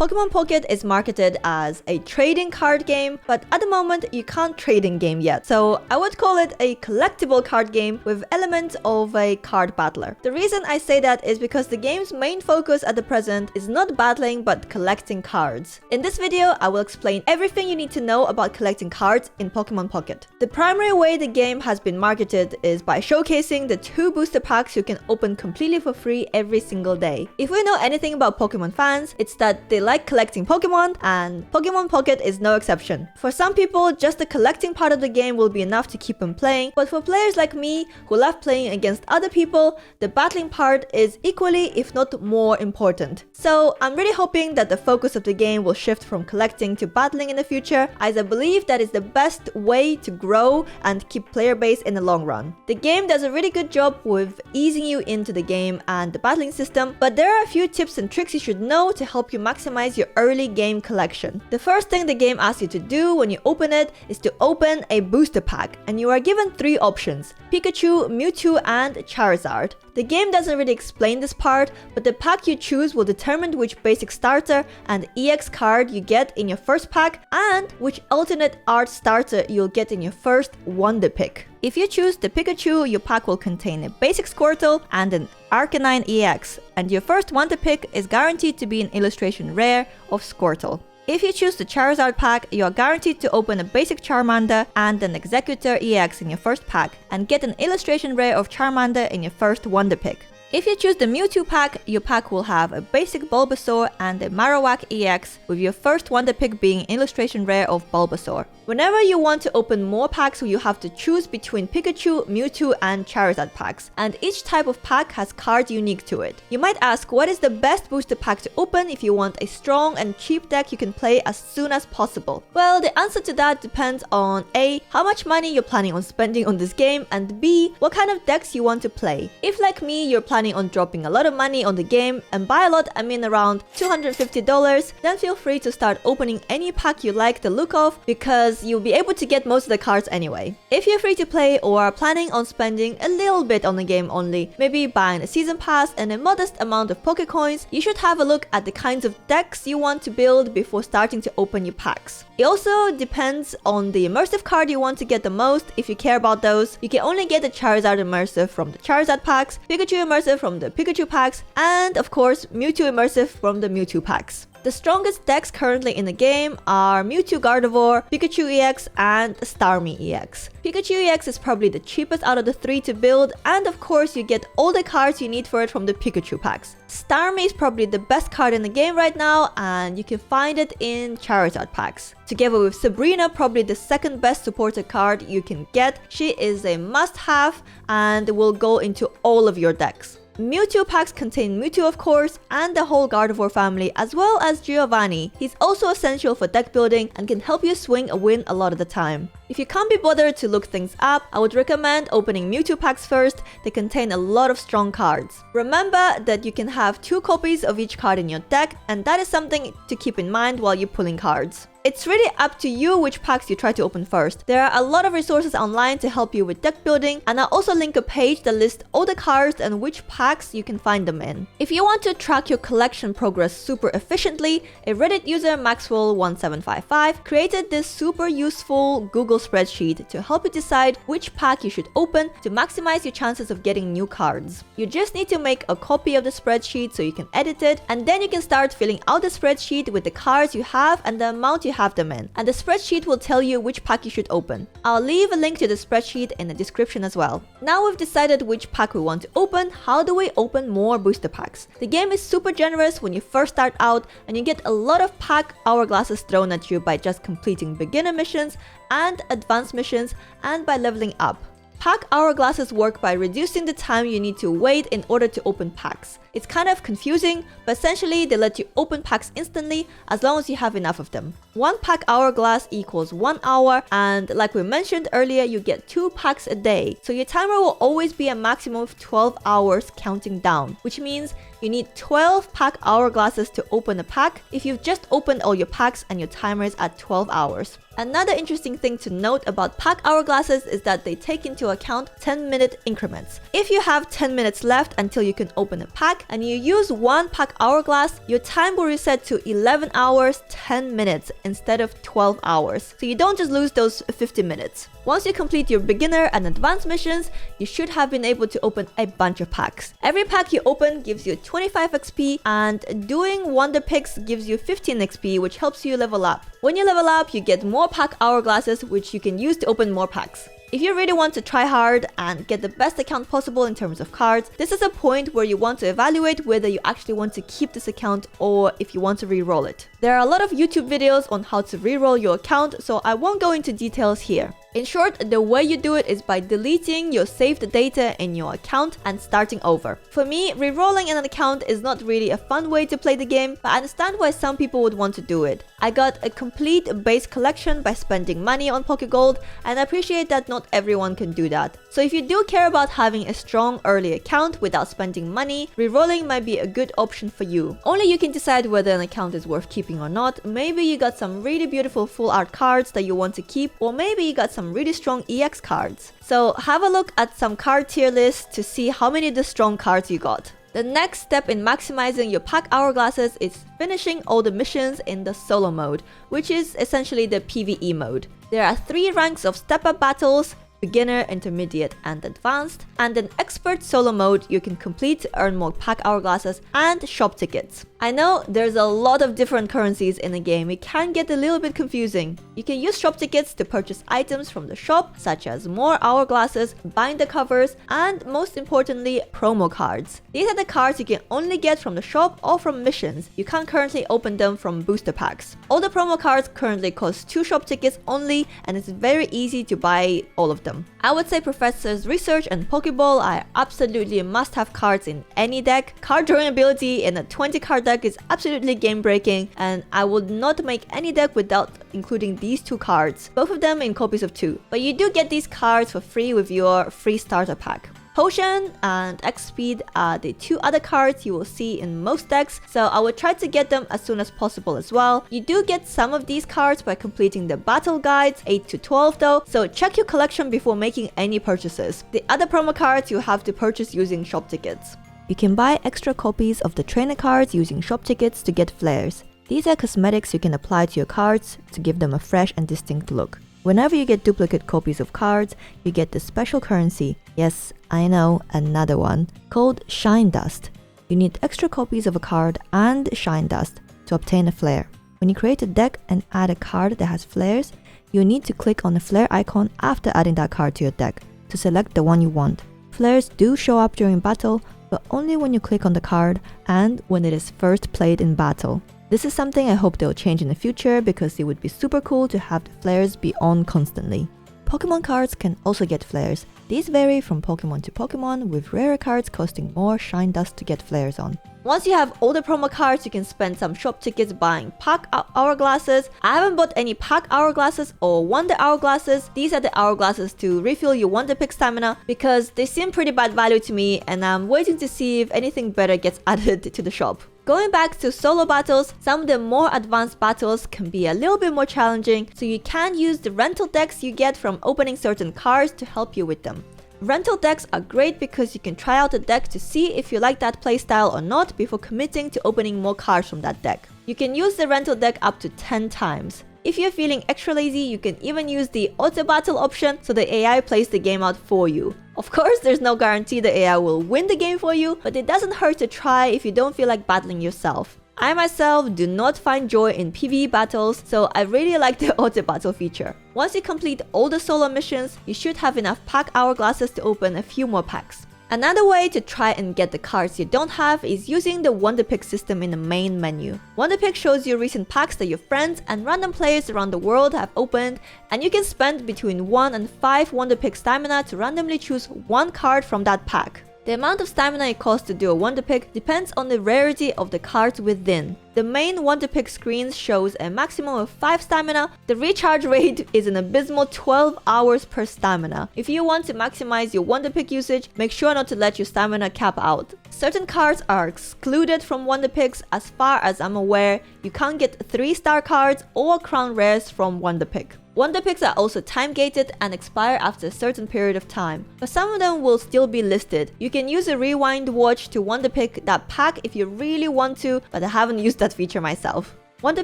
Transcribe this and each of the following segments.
Pokemon Pocket is marketed as a trading card game, but at the moment you can't trade in game yet, so I would call it a collectible card game with elements of a card battler. The reason I say that is because the game's main focus at the present is not battling but collecting cards. In this video, I will explain everything you need to know about collecting cards in Pokemon Pocket. The primary way the game has been marketed is by showcasing the 2 booster packs you can open completely for free every single day. If we know anything about Pokemon fans, it's that they like collecting Pokemon, and Pokemon Pocket is no exception. For some people, just the collecting part of the game will be enough to keep them playing, but for players like me who love playing against other people, the battling part is equally, if not more important. So I'm really hoping that the focus of the game will shift from collecting to battling in the future, as I believe that is the best way to grow and keep player base in the long run. The game does a really good job with easing you into the game and the battling system, but there are a few tips and tricks you should know to help you maximize your early game collection. The first thing the game asks you to do when you open it is to open a booster pack, and you are given 3 options: Pikachu, Mewtwo, and Charizard. The game doesn't really explain this part, but the pack you choose will determine which basic starter and EX card you get in your first pack, and which alternate art starter you'll get in your first Wonder Pick. If you choose the Pikachu, your pack will contain a basic Squirtle and an Arcanine EX, and your first Wonder Pick is guaranteed to be an illustration rare of Squirtle. If you choose the Charizard pack, you are guaranteed to open a basic Charmander and an Executor EX in your first pack, and get an illustration rare of Charmander in your first Wonder Pick. If you choose the Mewtwo pack, your pack will have a basic Bulbasaur and a Marowak EX, with your first Wonder Pick being illustration rare of Bulbasaur. Whenever you want to open more packs, you have to choose between Pikachu, Mewtwo, and Charizard packs, and each type of pack has cards unique to it. You might ask, what is the best booster pack to open if you want a strong and cheap deck you can play as soon as possible? Well, the answer to that depends on A, how much money you're planning on spending on this game, and B, what kind of decks you want to play. If like me, you're planning on dropping a lot of money on the game, and by a lot I mean around $250, then feel free to start opening any pack you like the look of, because you'll be able to get most of the cards anyway. If you're free to play or are planning on spending a little bit on the game only, maybe buying a season pass and a modest amount of Pokecoins, you should have a look at the kinds of decks you want to build before starting to open your packs. It also depends on the immersive card you want to get the most. If you care about those, you can only get the Charizard immersive from the Charizard packs, Pikachu immersive from the Pikachu packs, and of course Mewtwo immersive from the Mewtwo packs. The strongest decks currently in the game are Mewtwo Gardevoir, Pikachu EX, and Starmie EX. Pikachu EX is probably the cheapest out of the 3 to build, and of course you get all the cards you need for it from the Pikachu packs. Starmie is probably the best card in the game right now, and you can find it in Charizard packs. Together with Sabrina, probably the second best supported card you can get. She is a must-have and will go into all of your decks. Mewtwo packs contain Mewtwo of course, and the whole Gardevoir family, as well as Giovanni. He's also essential for deck building and can help you swing a win a lot of the time. If you can't be bothered to look things up, I would recommend opening Mewtwo packs first. They contain a lot of strong cards. Remember that you can have 2 copies of each card in your deck, and that is something to keep in mind while you're pulling cards. It's really up to you which packs you try to open first. There are a lot of resources online to help you with deck building, and I'll also link a page that lists all the cards and which packs you can find them in. If you want to track your collection progress super efficiently, a Reddit user, Maxwell1755, created this super useful Google spreadsheet to help you decide which pack you should open to maximize your chances of getting new cards. You just need to make a copy of the spreadsheet so you can edit it, and then you can start filling out the spreadsheet with the cards you have and the amount you have them in, and the spreadsheet will tell you which pack you should open. I'll leave a link to the spreadsheet in the description as well. Now we've decided which pack we want to open, how do we open more booster packs? The game is super generous when you first start out, and you get a lot of pack hourglasses thrown at you by just completing beginner missions and advanced missions, and by leveling up. Pack hourglasses work by reducing the time you need to wait in order to open packs. It's kind of confusing, but essentially they let you open packs instantly as long as you have enough of them. 1 pack hourglass equals 1 hour, and like we mentioned earlier, you get 2 packs a day. So your timer will always be a maximum of 12 hours counting down, which means You need 12 pack hourglasses to open a pack if you've just opened all your packs and your timer is at 12 hours. Another interesting thing to note about pack hourglasses is that they take into account 10-minute increments. If you have 10 minutes left until you can open a pack and you use one pack hourglass, your time will reset to 11 hours 10 minutes instead of 12 hours. So you don't just lose those 50 minutes. Once you complete your beginner and advanced missions, you should have been able to open a bunch of packs. Every pack you open gives you 25 XP, and doing wonder picks gives you 15 XP, which helps you level up. When you level up, you get more pack hourglasses, which you can use to open more packs. If you really want to try hard and get the best account possible in terms of cards, this is a point where you want to evaluate whether you actually want to keep this account or if you want to re-roll it. There are a lot of YouTube videos on how to re-roll your account, so I won't go into details here. In short, the way you do it is by deleting your saved data in your account and starting over. For me, re-rolling an account is not really a fun way to play the game, but I understand why some people would want to do it. I got a complete base collection by spending money on Pokegold, and I appreciate that not everyone can do that. So if you do care about having a strong early account without spending money, re-rolling might be a good option for you. Only you can decide whether an account is worth keeping or not. Maybe you got some really beautiful full art cards that you want to keep, or maybe you got some really strong EX cards. So have a look at some card tier lists to see how many of the strong cards you got. The next step in maximizing your pack hourglasses is finishing all the missions in the solo mode, which is essentially the PvE mode. There are 3 ranks of step-up battles: beginner, intermediate, and advanced, and an expert solo mode you can complete to earn more pack hourglasses and shop tickets. I know there's a lot of different currencies in the game, it can get a little bit confusing. You can use shop tickets to purchase items from the shop, such as more hourglasses, binder covers, and most importantly, promo cards. These are the cards you can only get from the shop or from missions. You can't currently open them from booster packs. All the promo cards currently cost 2 shop tickets only, and it's very easy to buy all of them. I would say Professor's Research and Pokeball are absolutely must-have cards in any deck. Card drawing ability in a 20-card deck is absolutely game-breaking, and I would not make any deck without including these 2 cards, both of them in copies of 2. But you do get these cards for free with your free starter pack. Potion and X-Speed are the 2 other cards you will see in most decks, so I will try to get them as soon as possible as well. You do get some of these cards by completing the battle guides, 8 to 12 though, so check your collection before making any purchases. The other promo cards you have to purchase using shop tickets. You can buy extra copies of the trainer cards using shop tickets to get flares. These are cosmetics you can apply to your cards to give them a fresh and distinct look. Whenever you get duplicate copies of cards, you get this special currency, yes, I know, another one, called Shine Dust. You need extra copies of a card and Shine Dust to obtain a flare. When you create a deck and add a card that has flares, you need to click on the flare icon after adding that card to your deck to select the one you want. Flares do show up during battle, but only when you click on the card and when it is first played in battle. This is something I hope they'll change in the future because it would be super cool to have the flares be on constantly. Pokemon cards can also get flares. These vary from Pokemon to Pokemon, with rarer cards costing more Shine Dust to get flares on. Once you have all the promo cards, you can spend some shop tickets buying pack hourglasses. I haven't bought any pack hourglasses or wonder hourglasses. These are the hourglasses to refill your wonder pick stamina because they seem pretty bad value to me, and I'm waiting to see if anything better gets added to the shop. Going back to solo battles, some of the more advanced battles can be a little bit more challenging, so you can use the rental decks you get from opening certain cards to help you with them. Rental decks are great because you can try out a deck to see if you like that playstyle or not before committing to opening more cards from that deck. You can use the rental deck up to 10 times. If you're feeling extra lazy, you can even use the auto battle option so the AI plays the game out for you. Of course, there's no guarantee the AI will win the game for you, but it doesn't hurt to try if you don't feel like battling yourself. I myself do not find joy in PvE battles, so I really like the auto battle feature. Once you complete all the solo missions, you should have enough pack hourglasses to open a few more packs. Another way to try and get the cards you don't have is using the Wonder Pick system in the main menu. Wonder Pick shows you recent packs that your friends and random players around the world have opened, and you can spend between 1 and 5 Wonder Pick stamina to randomly choose one card from that pack. The amount of stamina it costs to do a Wonder Pick depends on the rarity of the cards within. The main Wonder Pick screen shows a maximum of 5 stamina. The recharge rate is an abysmal 12 hours per stamina. If you want to maximize your Wonder Pick usage, make sure not to let your stamina cap out. Certain cards are excluded from Wonder Picks. As far as I'm aware, you can't get 3-star cards or crown rares from Wonder Pick. Wonder Picks are also time-gated and expire after a certain period of time, but some of them will still be listed. You can use a rewind watch to Wonder Pick that pack if you really want to, but I haven't used that feature myself. Wonder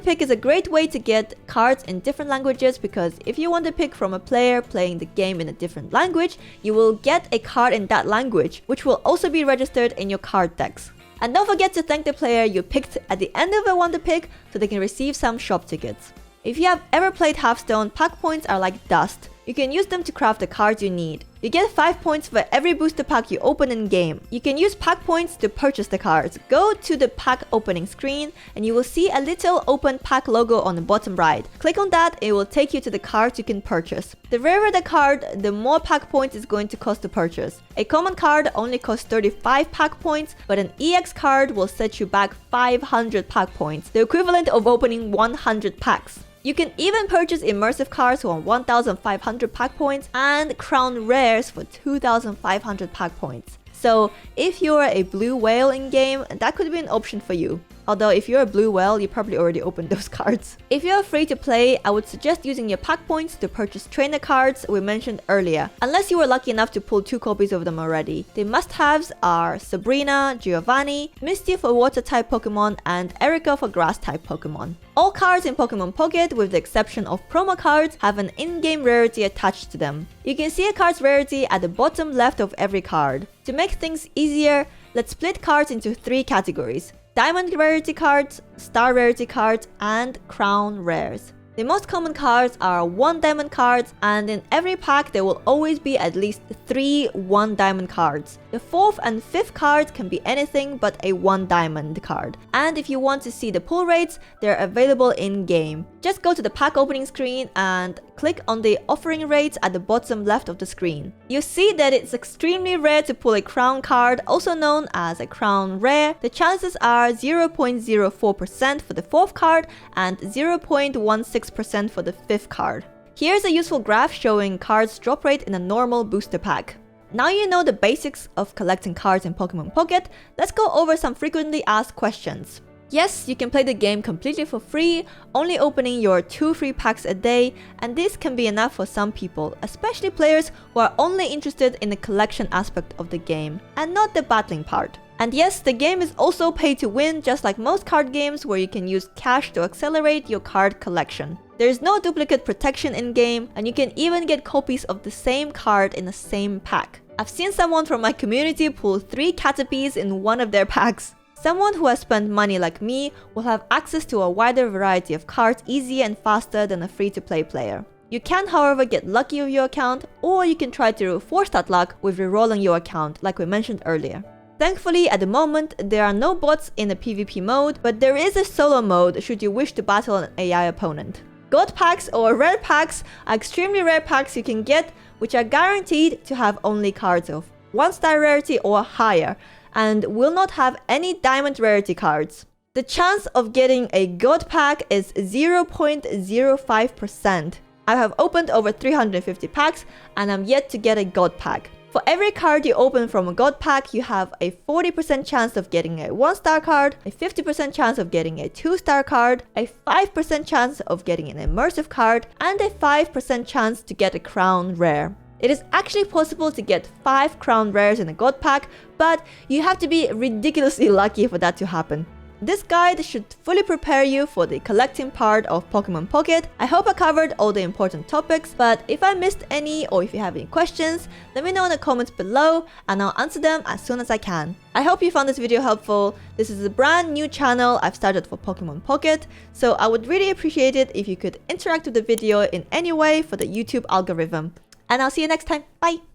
Pick is a great way to get cards in different languages because if you Wonder Pick from a player playing the game in a different language, you will get a card in that language, which will also be registered in your card decks. And don't forget to thank the player you picked at the end of a Wonder Pick so they can receive some shop tickets. If you have ever played Hearthstone, pack points are like dust. You can use them to craft the cards you need. You get 5 points for every booster pack you open in game. You can use pack points to purchase the cards. Go to the pack opening screen and you will see a little open pack logo on the bottom right. Click on that, it will take you to the cards you can purchase. The rarer the card, the more pack points it's going to cost to purchase. A common card only costs 35 pack points, but an EX card will set you back 500 pack points, the equivalent of opening 100 packs. You can even purchase immersive cards for 1,500 pack points and crown rares for 2,500 pack points. So if you're a blue whale in game, that could be an option for you. Although if you're a blue whale, you probably already opened those cards. If you're free to play, I would suggest using your pack points to purchase trainer cards we mentioned earlier, unless you were lucky enough to pull 2 copies of them already. The must-haves are Sabrina, Giovanni, Misty for water-type Pokemon, and Erika for grass-type Pokemon. All cards in Pokemon Pocket, with the exception of promo cards, have an in-game rarity attached to them. You can see a card's rarity at the bottom left of every card. To make things easier, let's split cards into 3 categories: Diamond rarity cards, Star rarity cards, and Crown rares. The most common cards are 1 diamond cards, and in every pack there will always be at least 3 1 diamond cards. The 4th and 5th cards can be anything but a 1 diamond card. And if you want to see the pull rates, they're available in-game. Just go to the pack opening screen and click on the offering rates at the bottom left of the screen. You see that it's extremely rare to pull a crown card, also known as a crown rare. The chances are 0.04% for the 4th card and 0.16% for the 5th card. Here's a useful graph showing cards drop rate in a normal booster pack. Now you know the basics of collecting cards in Pokemon Pocket, let's go over some frequently asked questions. Yes, you can play the game completely for free, only opening your 2 free packs a day, and this can be enough for some people, especially players who are only interested in the collection aspect of the game, and not the battling part. And yes, the game is also pay to win, just like most card games where you can use cash to accelerate your card collection. There is no duplicate protection in-game, and you can even get copies of the same card in the same pack. I've seen someone from my community pull 3 Caterpies in one of their packs. Someone who has spent money like me will have access to a wider variety of cards easier and faster than a free-to-play player. You can, however, get lucky with your account, or you can try to force that luck with rerolling your account, like we mentioned earlier. Thankfully, at the moment, there are no bots in the PvP mode, but there is a solo mode should you wish to battle an AI opponent. God packs or rare packs are extremely rare packs you can get, which are guaranteed to have only cards of 1-star rarity or higher, and will not have any diamond rarity cards. The chance of getting a God pack is 0.05%. I have opened over 350 packs and I'm yet to get a God pack. For every card you open from a God pack, you have a 40% chance of getting a 1-star card, a 50% chance of getting a 2-star card, a 5% chance of getting an immersive card, and a 5% chance to get a crown rare. It is actually possible to get 5 crown rares in a God pack, but you have to be ridiculously lucky for that to happen. This guide should fully prepare you for the collecting part of Pokemon Pocket. I hope I covered all the important topics, but if I missed any or if you have any questions, let me know in the comments below and I'll answer them as soon as I can. I hope you found this video helpful. This is a brand new channel I've started for Pokemon Pocket, so I would really appreciate it if you could interact with the video in any way for the YouTube algorithm. And I'll see you next time. Bye!